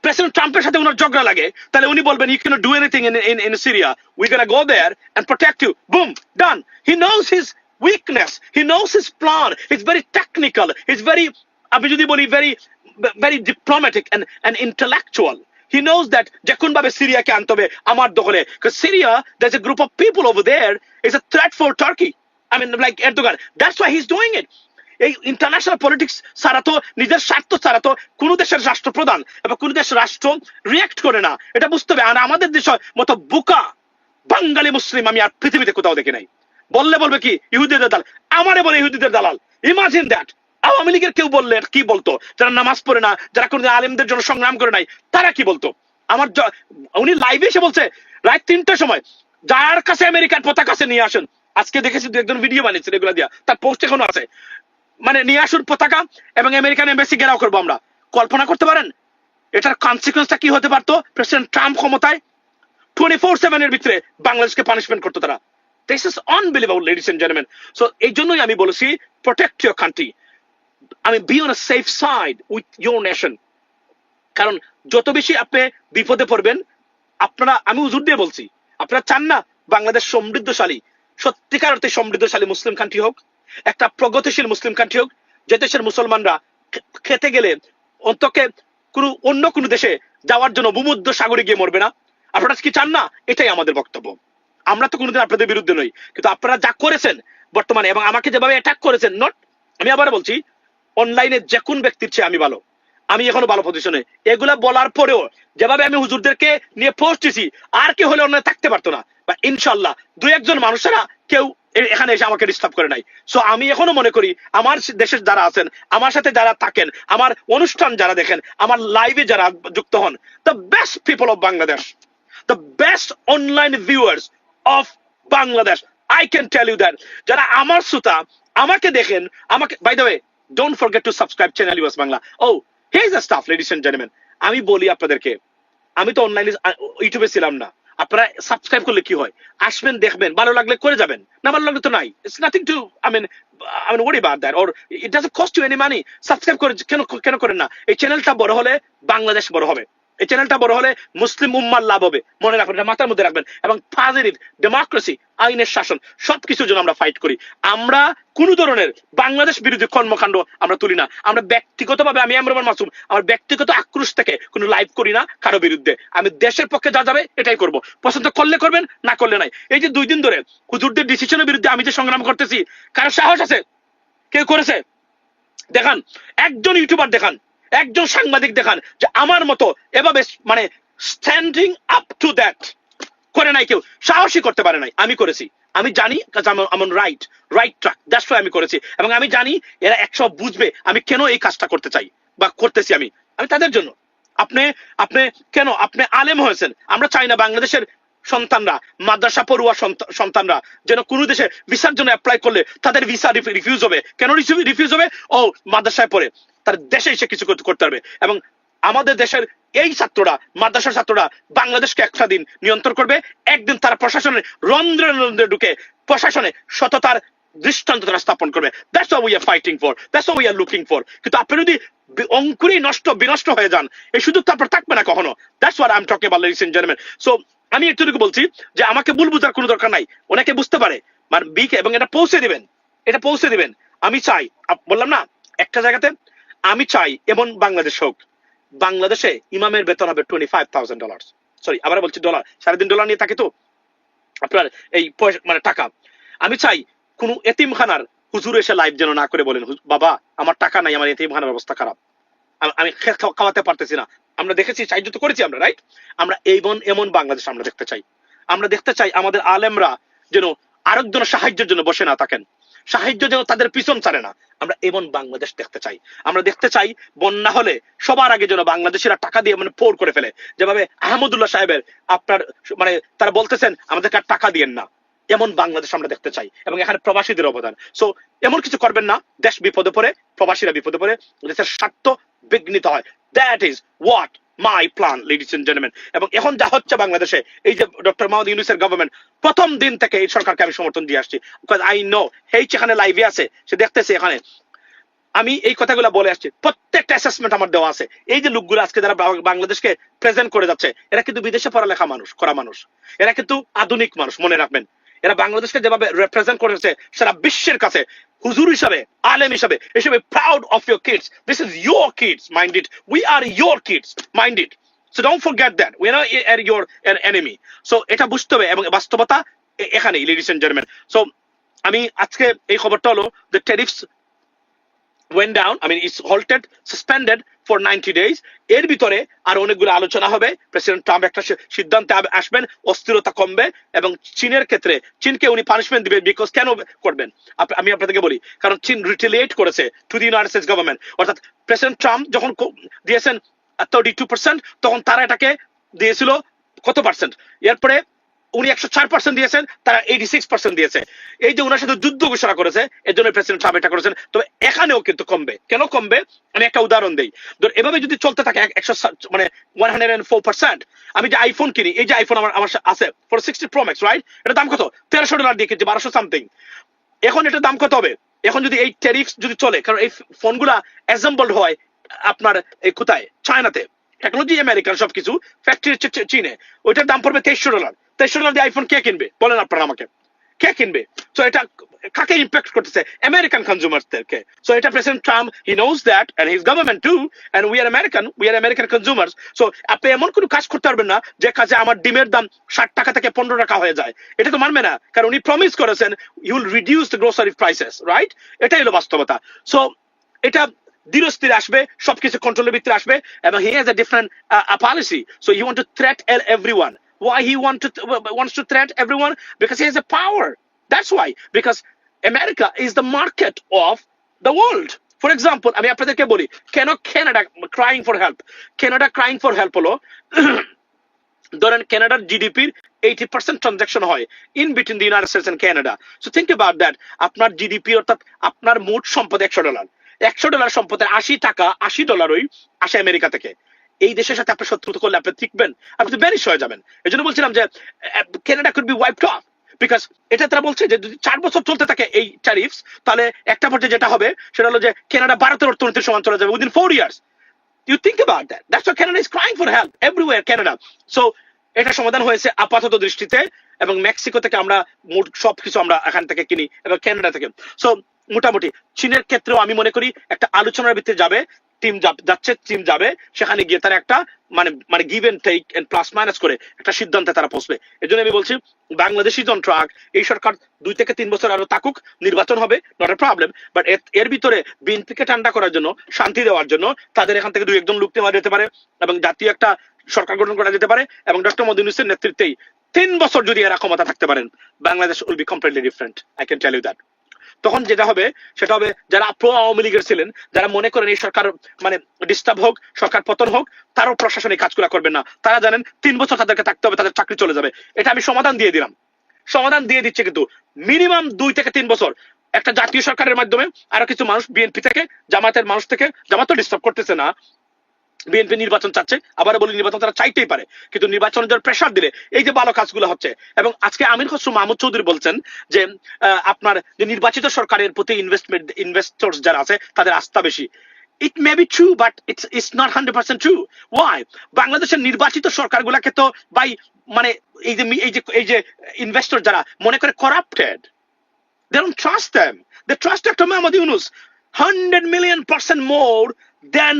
প্রেসিডেন্ট ট্রাম্পের সাথে ওনার ঝগড়া লাগে, তাহলে উনি বলবেন you can't do anything in Syria, we gonna go there and protect you, boom, done. He knows his weakness, he knows his plan, it's very technical, it's very, আমি যদি বলি very diplomatic and intellectual. He knows that যখন ভাবে সিরিয়াকে আনতে হবে আমার দখলে, because Syria, there's a group of people over there, is a threat for Turkey, I mean like Erdogan, that's why he's doing it. এই ইন্টারন্যাশনাল পলিটিক্স ছাড়া তো, নিজের স্বার্থ ছাড়া তো কোন দেশের রাষ্ট্রপ্রধান এবং কোন দেশের রাষ্ট্র রিয়াক্ট করে না, এটা বুঝতে হবে। আর আমাদের দেশের মতো বোকা বাঙালি মুসলিম আমি আর পৃথিবীতে কোথাও দেখি নাই। বলবে কি ইহুদিদের দালাল, আমারে বলে ইহুদিদের দালাল। Imagine that. আওয়ামী লীগের কেউ বললে কি বলতো? যারা নামাজ পড়ে না, যারা কোনদিন আলেমদের জন্য সংগ্রাম করে নাই, তারা কি বলতো? উনি লাইভে এসে বলছে রাত 3টার সময়, যার কাছে আমেরিকার পতাকা আছে নিয়ে আসেন। আজকে দেখেছি একজন ভিডিও বানিয়েছে এগুলা দিয়া, তার পোস্ট এখনো আছে, মানে নিয়ে আসুন পতাকা এবং আমেরিকান এমবাসি ঘেরাও করবো আমরা। কল্পনা করতে পারেন এটার কনসিকুয়েন্সটা কি হতে পারতো? প্রেসিডেন্ট ট্রাম্প ক্ষমতায় 24/7 এর ভিতরে বাংলাদেশকে পানিশমেন্ট করতো তারা। This is unbelievable, ladies and gentlemen. So এই জন্যই আমি বলেছি protect your country. I mean be on a safe side with your nation. কারণ যত বেশি আপনি বিপদে পড়বেন, আমি হুজুর দিয়ে বলছি, আপনারা চান না বাংলাদেশ সমৃদ্ধশালী, সত্যিকার অর্থে সমৃদ্ধশালী মুসলিম কান্ট্রি হোক, একটা প্রগতিশীল মুসলিম কান্ট্রি হোক, যে দেশের মুসলমানরা খেতে গেলে অন্তকে অন্য কোনো দেশে যাওয়ার জন্য ভূমধ্য সাগরে গিয়ে মরবে না। আপনারা কি চান না? এটাই আমাদের বক্তব্য। আমরা তো কোনোদিন আপনাদের বিরুদ্ধে নই, কিন্তু আপনারা যা করেছেন বর্তমানে এবং আমাকে যেভাবে অ্যাটাক করেছেন, আমি আবার বলছি, অনলাইনে যে কোন ব্যক্তির চেয়ে আমি ভালো, আমি এখনো ভালো পজিশনে। এগুলা বলার পরেও যেভাবে আমি হুজুরদেরকে নিয়ে পোস্ট দিছি, আর কেউ হলে অন্যায় থাকতে পারতো না, বা ইনশাল্লাহ 2-1 মানুষেরা কেউ এখানে এসে আমাকে ডিস্টার্ব করে নাই। সো আমি এখনো মনে করি আমার দেশের যারা আছেন, আমার সাথে যারা থাকেন, আমার অনুষ্ঠান যারা দেখেন, আমার লাইভে যারা যুক্ত হন, the best people of Bangladesh, the best online viewers of Bangladesh, I can tell you that. যারা আমার শ্রোতা, আমাকে দেখেন, আমাকে, by the way, don't forget to subscribe channel US Bangla. Oh here's the stuff, ladies and gentlemen. আমি বলি আপনাদেরকে, আমি তো অনলাইনে ইউটিউবে ছিলাম না। আপনারা সাবস্ক্রাইব করলে কি হয়? আসবেন, দেখবেন, ভালো লাগলে করে যাবেন, না ভালো লাগলে তো নাই। It's nothing to I mean worry about that, or it doesn't cost you any money. Subscribe করে কেন করেন না? এই চ্যানেলটা বড় হলে বাংলাদেশ বড় হবে, এই চ্যানেলটা বড় হলে মুসলিম উম্মার লাভ হবে। মনে রাখবেন, মাথার মধ্যে রাখবেন। এবং পজিটিভ ডেমোক্রেসি, আইনের শাসন, সবকিছুর জন্য আমরা ফাইট করি। আমরা কোন ধরনের বাংলাদেশ বিরোধী কর্মকাণ্ড আমরা তুলি না। আমরা ব্যক্তিগতভাবে, আমি আমরুল মাসুম, আমার ব্যক্তিগত আক্রোশ থেকে কোনো লাইভ করি না কারো বিরুদ্ধে। আমি দেশের পক্ষে যা যাবে এটাই করব। পছন্দ করলে করবেন, না করলে নাই। এই যে 2 দিন ধরে হুজুরদের ডিসিশনের বিরুদ্ধে আমি যে সংগ্রাম করতেছি, কারো সাহস আছে? কেউ করেছে? দেখান, একজন ইউটিউবার দেখান, একজন সাংবাদিক দেখান যে আমার মতো এভাবে মানে স্ট্যান্ডিং আপ টু দ্যাট। করে নাই কেউ, সাহসী করতে পারে নাই, আমি করেছি। আমি জানি আমার রাইট ট্র্যাক, দ্যাটস ওয়াই আমি করেছি। এবং আমি জানি এরা 100 বুঝবে আমি কেন এই কাজটা করতে চাই বা করতেছি। আমি আমি তাদের জন্য। আপনি আপনি কেন আপনি আলেম হয়েছেন, আমরা চাই না বাংলাদেশের সন্তানরা, মাদ্রাসা পড়ুয়া সন্তানরা যেন কোনো দেশে ভিসার জন্য অ্যাপ্লাই করলে তাদের ভিসা রিফিউজ হবে। কেন রিফিউজ হবে? ও মাদ্রাসায় পড়ে, তার দেশে এসে কিছু করতে পারবে। এবং আমাদের দেশের এই ছাত্ররা, মাদ্রাসার ছাত্ররা বাংলাদেশকে একটা দিন নিয়ন্ত্রণ করবে। একদিন তারা প্রশাসনের রন্ধ্রে রন্ধ্রে ঢুকে প্রশাসনে সততার দৃষ্টান্ত তারা স্থাপন করবে। That's what we are fighting for, that's what we are looking for. কিন্তু আপনি যদি অঙ্কুরেই বিনষ্ট হয়ে যান, এই সুযোগ তো আপনার থাকবে না কখনো। That's what I am talking about, ladies and gentleman. So আমি একটুকু বলছি যে আমাকে ভুল বুঝার কোনো দরকার নাই, ওনাকে বুঝতে পারে মানে বিকে, এবং এটা পৌঁছে দিবেন। আমি চাই, বললাম না একটা জায়গাতে, আমি চাই এমন বাংলাদেশ হোক, বাংলাদেশে ইমামের বেতন হবে $25,000। সরি, আবার বলছি ডলার, $3.5 নিয়ে থাকে তো আপনার এই মানে টাকা। আমি চাই কোন এতিমখানার হুজুর এসে লাইভ যেন না করে বলেন, বাবা আমার টাকা নাই, আমার এতিমখানার অবস্থা খারাপ, আমি খাওয়াতে পারতেছি না। আমরা দেখেছি, সাহায্য তো করেছি আমরা, রাইট? আমরা এমন বাংলাদেশ আমরা দেখতে চাই। আমরা দেখতে চাই আমাদের আলেমরা যেন আরেকজনের সাহায্যের জন্য বসে না থাকেন, সাহায্য যেন তাদের পিছন ছাড়ে না। আমরা এমন বাংলাদেশ দেখতে চাই। আমরা দেখতে চাই বন্যা হলে সবার আগে যেন বাংলাদেশিরা টাকা দিয়ে মানে পোর করে ফেলে, যেভাবে আহমদুল্লাহ সাহেবের আপনার মানে তারা বলতেছেন আমাদেরকে আর টাকা দিয়েন না। এমন বাংলাদেশ আমরা দেখতে চাই, এবং এখানে প্রবাসীদের অবদান। সো এমন কিছু করবেন না দেশ বিপদে পড়ে, প্রবাসীরা বিপদে পড়ে, দেশের স্বার্থ বিঘ্নিত হয়। That is what my plan, ladies and gentleman. এবং এখন যা হচ্ছে বাংলাদেশে, এই যে ডক্টর মোহাম্মদ ইউনূসের গভর্নমেন্ট, প্রথম দিন থেকে এই সরকারকে আমি সমর্থন দিয়ে আসছি। বিকজ আই নো, এই যেখানে লাইভে আছে সে দেখতেছে, এখানে আমি এই কথাগুলো বলে আসছি, প্রত্যেকটা অ্যাসেসমেন্ট আমার দেওয়া আছে। এই যে লোকগুলো আজকে যারা বাংলাদেশকে প্রেজেন্ট করে যাচ্ছে, এরা কিন্তু বিদেশে পড়ালেখা মানুষ, এরা কিন্তু আধুনিক মানুষ, মনে রাখবেন। এরা বাংলাদেশকে যেভাবে রিপ্রেজেন্ট করেছে সারা বিশ্বের কাছে, হুজুর হিসাবে, আলেম হিসাবে, এসবে proud of your kids. This is your kids, mind it. We are your kids, mind it. So don't forget that we are your enemy. So এটা বুঝতে হবে, এবং বাস্তবতা এখানেই, লেডিস এন্ড জেন্টলম্যান। সো আমি আজকে এই খবরটা হলো, the tariffs went down, I mean it's halted, suspended for 90 days. এর ভিতরে আর অনেকগুলো আলোচনা হবে। প্রেসিডেন্ট ট্রাম্প একটা সিদ্ধান্তে আসবেন, অস্থিরতা কমবে, এবং চীনের ক্ষেত্রে চীনকে উনি পানিশমেন্ট দিবেন। বিকজ কেন করবেন আমি আপনাদেরকে বলি, কারণ চীন রিটেলিয়েট করেছে to the United states government. অর্থাৎ প্রেসিডেন্ট ট্রাম্প যখন দিয়েছেন 32%, তখন তারা এটাকে দিয়েছিল কত পার্সেন্ট? এরপরে উনি 104% দিয়েছেন, তারা 86% দিয়েছে। এই যে ওনার সাথে যুদ্ধ ঘোষণা করেছে, এর জন্য প্রেসিডেন্ট ট্রাম্প এটা করেছেন। তবে এখানেও কিন্তু কমবে। কেন কমবে? আমি একটা উদাহরণ দেই। এভাবে যদি চলতে থাকে 104%, আমি যে আইফোন কিনি, এই যে আইফোন আমার আছে ফর 60 Pro Max, রাইট? এটা দাম কত? $1300 দিয়ে কিনছি, 1200 সামথিং। এখন এটার দাম কত হবে? এখন যদি এই ট্যারিফস যদি চলে, কারণ এই ফোনগুলা অ্যাসেম্বলড হয় আপনার এই কোথায়, চায়নাতে, টেকনোলজি আমেরিকান, সবকিছু ফ্যাক্টরি চীনে, ওইটার দাম পড়বে $2300। $2300 দিয়ে আইফোন কে কিনবে বলেন আপনারা আমাকে? কে কিনবে? সো এটা কাকে ইম্প্যাক্ট করতেছে? আমেরিকান কনজিউমারদেরকে। সো এটা president Trump, he knows that, and his government too, and we are American consumers. So আপনি এমন কোনো কাজ করতে পারবেন না যে কাজে আমার ডিমের দাম 60 টাকা থেকে 15 টাকা হয়ে যায়। এটা তো মানবে না, কারণ উনি প্রমিস করেছেন you will reduce the grocery prices, right? এটাই হলো বাস্তবতা। সো এটা ধীরস্থির আসবে, সবকিছু কন্ট্রোলের ভিতরে আসবে, এবং he has a different policy. So he want to threat everyone. Why he wants to threat everyone? Because he has a power. That's why. Because America is the market of the world. For example, আমি আপনাদেরকে বলি, কেন Canada crying for help? Canada crying for help হলো, ধরেন কানাডার জিডিপির 80% transaction হয় in between the United States and Canada. So think about that. আপনার জিডিপি, অর্থাৎ আপনার মোট সম্পদ $100, $100 সম্পদের $80 আসে আমেরিকা থেকে। এই দেশের সাথে আপনি শত্রুতা করলে আপনি টিকবেন? আপনি তো ব্যানিশ হয়ে যাবেন। এই জন্য বলছিলাম যে Canada could be wiped of, because এটা তারা বলছে যে যদি 4 বছর চলতে থাকে এই ট্যারিফস, তাহলে একটা পর্যায়ে যেটা হবে সেটা হলো যে কানাডা ভারতের অর্থনীতির সমান চলে যাবে within 4 years. You think about that. That's why Canada is crying for help everywhere, Canada. So এটা সমাধান হয়েছে আপাতত দৃষ্টিতে, এবং মেক্সিকো থেকে আমরা সবকিছু আমরা এখান থেকে কিনি, এবং কানাডা থেকে। সো মোটামুটি চীনের ক্ষেত্রেও আমি মনে করি একটা আলোচনার ভিতরে যাবে, টিম যাবে, সেখানে গিয়ে তারা একটা মানে give and take and plus minus করে একটা সিদ্ধান্তে তারা পৌঁছবে। এই জন্য আমি বলছি বাংলাদেশি যন্ত্র এই সরকার 2 থেকে 3 বছর আরো থাকুক, নির্বাচন হবে, নট এ প্রবলেম। বাট এর ভিতরে বিএনপিকে ঠান্ডা করার জন্য, শান্তি দেওয়ার জন্য তাদের এখান থেকে 2-1 জন লোক নেওয়া যেতে পারে, এবং জাতীয় একটা সরকার গঠন করা যেতে পারে, এবং ডক্টর মোহাম্মদ ইউনূসের নেতৃত্বেই 3 বছর যদি এরা ক্ষমতা থাকতে পারেন, Bangladesh will be completely different, I can tell you that. তখন যেটা হবে সেটা হবে, যারা প্রো আওয়ামী লীগের ছিলেন, যারা মনে করেন এই সরকার মানে ডিস্টার্ব হোক, সরকার পতন হোক, তারাও প্রশাসনিক কাজগুলো করবেন না। তারা জানেন 3 বছর তাদেরকে থাকতে হবে, তাদের চাকরি চলে যাবে। এটা আমি সমাধান দিয়ে দিলাম, সমাধান দিয়ে দিচ্ছে। কিন্তু মিনিমাম 2 থেকে 3 বছর একটা জাতীয় সরকারের মাধ্যমে আরো কিছু মানুষ বিএনপি থেকে, জামাতের মানুষ থেকে, জামাত তো ডিস্টার্ব করতেছে না, বিএনপি নির্বাচন চাচ্ছে, আবার বলি নির্বাচন তারা চাইতেই পারে, কিন্তু নির্বাচনের জন্য প্রেশার দিলে এই যে ভালো কাজগুলো হচ্ছে। এবং আজকে আমির খসরু মাহমুদ চৌধুরী বলছেন যে আপনার যে নির্বাচিত সরকারের প্রতি ইনভেস্টর্স যারা আছে তাদের আস্থা বেশি। It may be true, but it's not 100% true. Why? বাংলাদেশের নির্বাচিত সরকারগুলোকে তো ভাই মানে এই যে ইনভেস্টর যারা মনে করে corrupted. They don't trust them. They trust Dr. Mohamed Yunus 100 million% more than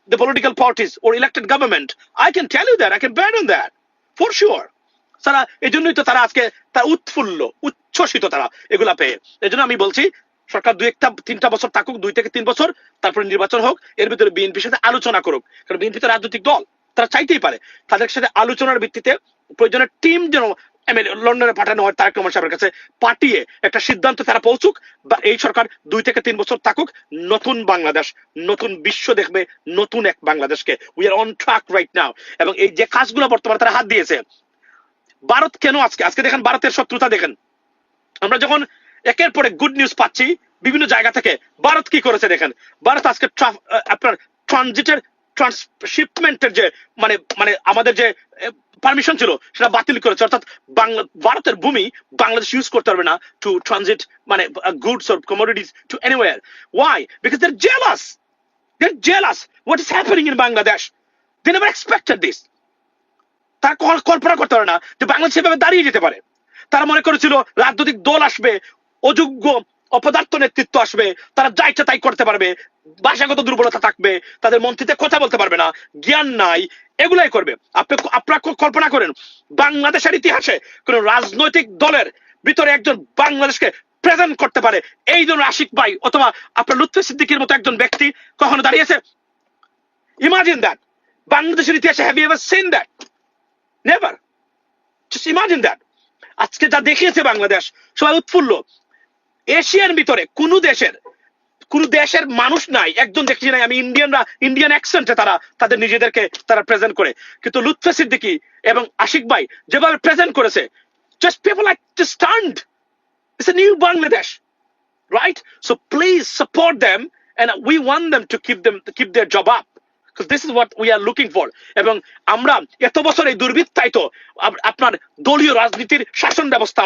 the political parties or elected government. I can tell you that. I can bet on that. For sure. তারা এই জন্যই তো তারা আজকে তার উৎফুল্ল, উচ্ছ্বসিত তারা এগুলা পেয়ে। এই জন্য আমি বলছি সরকার 2-3টা বছর থাকুক, 2 থেকে 3 বছর, তারপরে নির্বাচন হোক। এর ভিতরে বিএনপির সাথে আলোচনা করুক, কারণ বিএনপি তো রাজনৈতিক দল, তারা চাইতেই পারে। তাদের সাথে আলোচনার ভিত্তিতে প্রয়োজনে টিম যেন লন্ডনে পাঠানো হয় তারেক রহমান সাহেবের কাছে, পাঠিয়ে একটা সিদ্ধান্ত তারা পৌঁছুক, বা এই সরকার 2 থেকে 3 বছর থাকুক। নতুন বাংলাদেশ, নতুন বিশ্ব দেখবে, নতুন এক বাংলাদেশকে। We are on track right now. এবং এই যে কাজগুলো বর্তমানে তারা হাত দিয়েছে, ভারত কেন আজকে দেখেন ভারতের শত্রুতা দেখেন। আমরা যখন একের পরে গুড নিউজ পাচ্ছি বিভিন্ন জায়গা থেকে, ভারত কি করেছে দেখেন। ভারত আজকে আপনার ট্রানজিটের ট্রান্সশিপমেন্টের যে মানে মানে আমাদের যে পারমিশন ছিল সেটা বাতিল করেছে। অর্থাৎ ভারতের ভূমি বাংলাদেশ ইউজ করতে পারবে না টু ট্রানজিট মানে goods or commodities to anywhere. Why? Because they're jealous. They're jealous what is happening in Bangladesh. They never expected this. তারা কল্পনা করতে পারে না যে বাংলাদেশ এভাবে দাঁড়িয়ে যেতে পারে। তারা মনে করেছিল রাজনৈতিক দল আসবে, অযোগ্য অপদার্থ নেতৃত্ব আসবে, তারা যা ইচ্ছা তাই করতে পারবে, ভাষাগত দুর্বলতা থাকবে, তাদের মন্ত্রীতে কথা বলতে পারবে না, জ্ঞান নাই, এগুলাই করবে। আপনারা কল্পনা করেন বাংলাদেশের ইতিহাসে কোন রাজনৈতিক দলের ভিতরে একজন বাংলাদেশকে প্রেজেন্ট করতে পারে এই ধরনের আশিক ভাই অথবা আপনার লুৎফর সিদ্দিকীর মতো একজন ব্যক্তি কখনো দাঁড়িয়েছে? Imagine that. বাংলাদেশের ইতিহাসে have you ever seen that? Never. Just imagine that. আজকে যা দেখিয়েছে বাংলাদেশ, সবাই উৎফুল্ল। এশিয়ার ভিতরে কোন দেশের মানুষ নাই, একজন দেখছি নাই আমি ইন্ডিয়ান অ্যাকসেন্টে তারা তাদের নিজেদেরকে তারা প্রেজেন্ট করে। কিন্তু লুৎফর সিদ্দিকী এবং আশিক ভাই যেভাবে প্রেজেন্ট করেছে, just people like to stand. It's a new Bangladesh, right? So please support them and we want them to keep their job up, because this is what we are looking for. এবং আমরা এত বছর এই দুর্বৃত্তায়িত আপনার দলীয় রাজনীতির শাসন ব্যবস্থা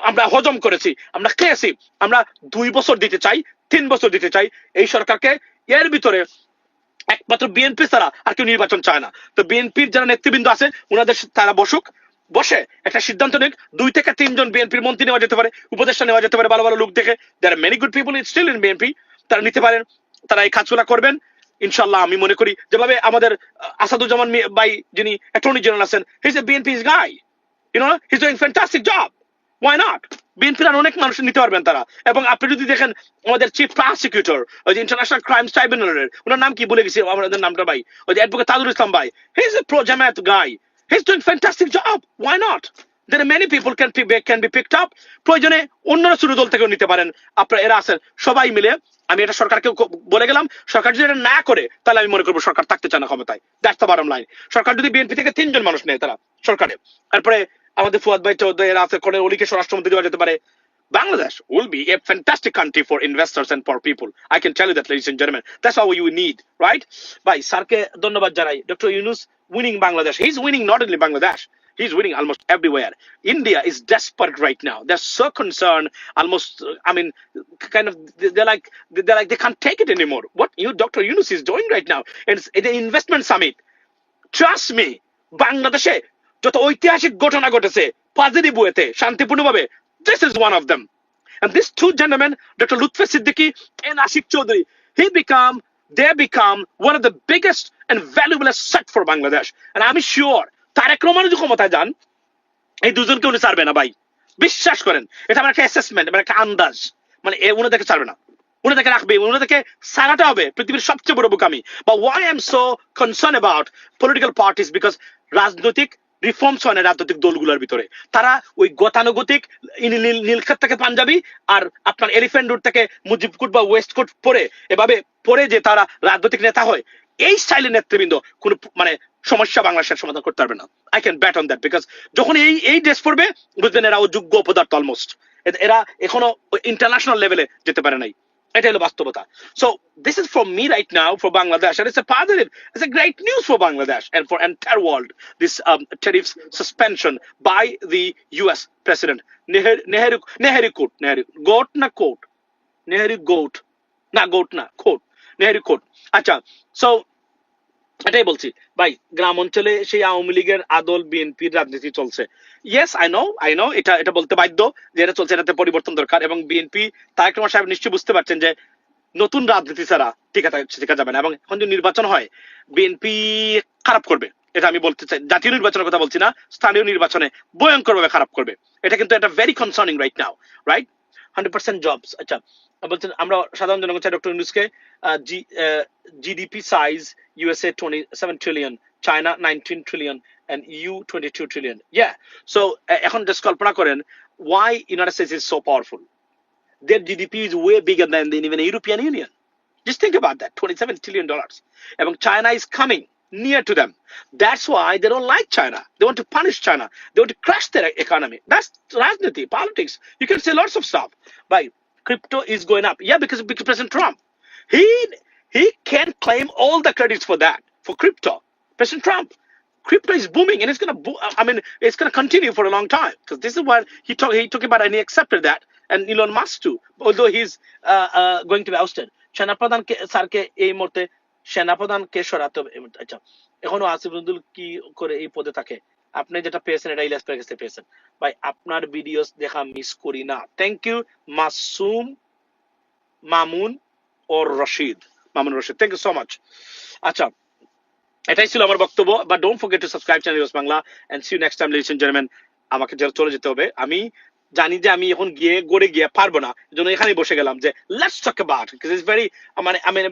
আমরা হজম করেছি, আমরা খেয়েছি। আমরা 2 বছর দিতে চাই, 3 বছর দিতে চাই এই সরকারকে। এর ভিতরে একমাত্র বিএনপি ছাড়া আর কেউ নির্বাচন চায় না। তো বিএনপির যারা নেতৃবৃন্দ আছে ওনাদের তারা বসে একটা সিদ্ধান্ত নিক। 2 থেকে 3 জন বিএনপির মন্ত্রী নেওয়া যেতে পারে, উপদেষ্টা নেওয়া যেতে পারে, ভালো ভালো লোক দেখে। there are many good people still in BNP, তারা নিতে পারেন, তারা এই কাজগুলা করবেন ইনশাআল্লাহ। আমি মনে করি যেভাবে আমাদের আসাদুজ্জামান ভাই যিনি অ্যাটর্নি জেনারেল আছেন, he is a BNP's guy, you know, he's doing fantastic job. Why not? বিএনপির আর অনেক মানুষ নিতে পারবেন তারা। এবং আপনি যদি দেখেন আমাদের চিফ প্রসিকিউটর ওই যে ইন্টারন্যাশনাল ক্রাইমস ট্রাইব্যুনালের, ওনার নাম কি ভুলে গেছি আমাদের নামটা ভাই, ওই যে অ্যাডভোকেট তাজুল ইসলাম ভাই, হি is A pro Jamaat guy, he is doing fantastic job. Why not? There are many people can be picked up. প্রয়োজনে অন্যান্য ছোট দল থেকেও নিতে পারেন। আপনারা এরা আছেন সবাই মিলে। আমি এটা সরকারকে বলে গেলাম, সরকার যদি এটা না করে তাহলে আমি মনে করবো সরকার থাকতে চায় না ক্ষমতায়। That's the bottom line. সরকার যদি বিএনপি থেকে 3 জন মানুষ নেয় তারা সরকারে, তারপরে আমাদের ফুয়াদ ভাই চৌধুরী এরা আছে, করে অলিকে স্বরাষ্ট্রমন্ত্রী দেওয়া যেতে পারে। Bangladesh will be a fantastic country for investors and for people. I can tell you that, ladies and gentlemen. That's what we need, right? Bhai, Sarke dhonnobad janai. Dr. Yunus winning Bangladesh. He's winning not only Bangladesh, he's winning almost everywhere. India is desperate right now. They're so concerned, almost, I mean, kind of, they're like, they can't take it anymore. What Dr. Yunus is doing right now, it's an investment summit. Trust me, Bangladeshe, যত ঐতিহাসিক ঘটনা ঘটেছে positive ওয়েতে, শান্তিপূর্ণভাবে, this is one of them. And these 2 gentlemen, Dr. Lutfi Siddiqui and Ashik Chaudhary, they become one of the biggest and valuable asset for Bangladesh. And I'm sure Tarique Rahman যদি ক্ষমতায় যান, এই দুজনকে উনি ছাড়বে না ভাই, বিশ্বাস করেন। এটা আমার একটা অ্যাসেসমেন্ট, আমার একটা আন্দাজ। মানে উনাদেরকে ছাড়বে না, উনাদেরকে রাখবে, উনাদেরকে সারাটা হবে পৃথিবীর সবচেয়ে বড় বোকামি। But why I'm so concerned about political parties, because রাজনৈতিক রিফর্মস হয় না রাজনৈতিক দলগুলোর ভিতরে। তারা ওই গতানুগতিক নীলক্ষেত থেকে পাঞ্জাবি আর আপনার এলিফ্যান্ট রোড থেকে মুজিবকুট বা ওয়েস্টকোট পরে এভাবে পরে যে তারা রাজনৈতিক নেতা হয়, এই স্টাইলের নেতৃবৃন্দ কোনো মানে সমস্যা বাংলাদেশের সমাধান করতে পারবে না। I can bat on that, because যখন এই ড্রেস পড়বে বুঝবেন এরা যোগ্য পদার্থ অলমোস্ট, এরা এখনো ইন্টারন্যাশনাল লেভেলে যেতে পারে নাই। এটা হলো বাস্তবতা। So this is from me right now for Bangladesh, and it's a positive, it's a great news for Bangladesh and for entire world. This tariffs suspension by the US President Nehru goat na coat Nehru goat na coat Nehru coat. আচ্ছা, so এটাই বলছি ভাই, গ্রাম অঞ্চলে সেই আওয়ামী লীগের আদল বিএনপির রাজনীতি চলছে। ইয়েস, আই নো এটা বলতে বাধ্য যে এটা চলছে, এটাতে পরিবর্তন দরকার। এবং বিএনপি তারেক রহমান সাহেব নিশ্চয়ই বুঝতে পারছেন যে নতুন রাজনীতি ছাড়া টিকা যাবে না, এবং এখন যদি নির্বাচন হয় বিএনপি খারাপ করবে। এটা আমি বলতে চাই, জাতীয় নির্বাচনের কথা বলছি না, স্থানীয় নির্বাচনে ভয়ঙ্কর ভাবে খারাপ করবে। এটা কিন্তু এটা very concerning right now, right? 100% jobs. আচ্ছা, বলছেন আমরা সাধারণ জনগণ চাই doctor ইউনূসকে GDP size USA 27 trillion, China 19 trillion, and EU 22 trillion. Yeah. So এখন just কল্পনা করেন why United States is so powerful. Their GDP is way bigger than even the European Union. Just think about that, $27 trillion. And China is coming near to them. That's why they don't like China. They want to punish China. They want to crush their economy. That's Rajniti, politics. You can say lots of stuff. But crypto is going up. Yeah, because President Trump, he can claim all the credits for that, for crypto. President Trump, crypto is booming, and it's gonna continue for a long time, because this is what he took about, and he accepted that, and Elon Musk too, although he's going to be ousted. সেনাপ্রধান স্যারকে এই মুহূর্তে সেনাপ্রধানকে সরাতে হবে। আচ্ছা, এখনো আসিফুদ্দুল কি করে এই পদে থাকে? আপনি যেটা পেয়েছেন এটা ইলিয়াস ভাইয়ের কাছে পেয়েছেন। ভাই, আপনার ভিডিওস দেখা মিস করি না। Thank you Mamun Rashid, thank you so much. আচ্ছা, এটাই ছিল আমার বক্তব্য। But don't forget to subscribe channel US Bangla, and see you next time ladies and gentleman. আমাকে চলে যেতে হবে, আমি জানি যে আমি এখন গড়ে গিয়ে পারবো না, এজন্য এখানেই বসে গেলাম যে let's talk about, because it's very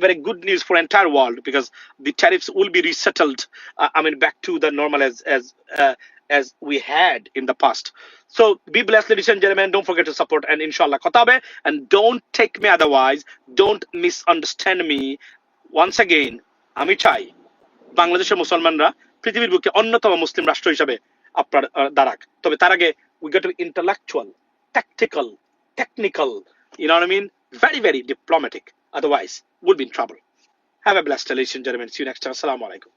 very good news for entire world, because the tariffs will be resettled back to the normal as we had in the past. So be blessed, ladies and gentlemen. Don't forget to support, and inshallah kota hobe, and don't take me otherwise, don't misunderstand me. Once again, আমি চাই বাংলাদেশের মুসলমানরা পৃথিবীর বুকে অন্যতম মুসলিম রাষ্ট্র হিসেবে আপনার দাঁড়াক। তবে তার আগে we got to be intellectual, tactical, technical, you know what I mean, very, very diplomatic. Otherwise we'll be in trouble. Have a blessed day, ladies and gentlemen. See you next time. Assalamu alaikum.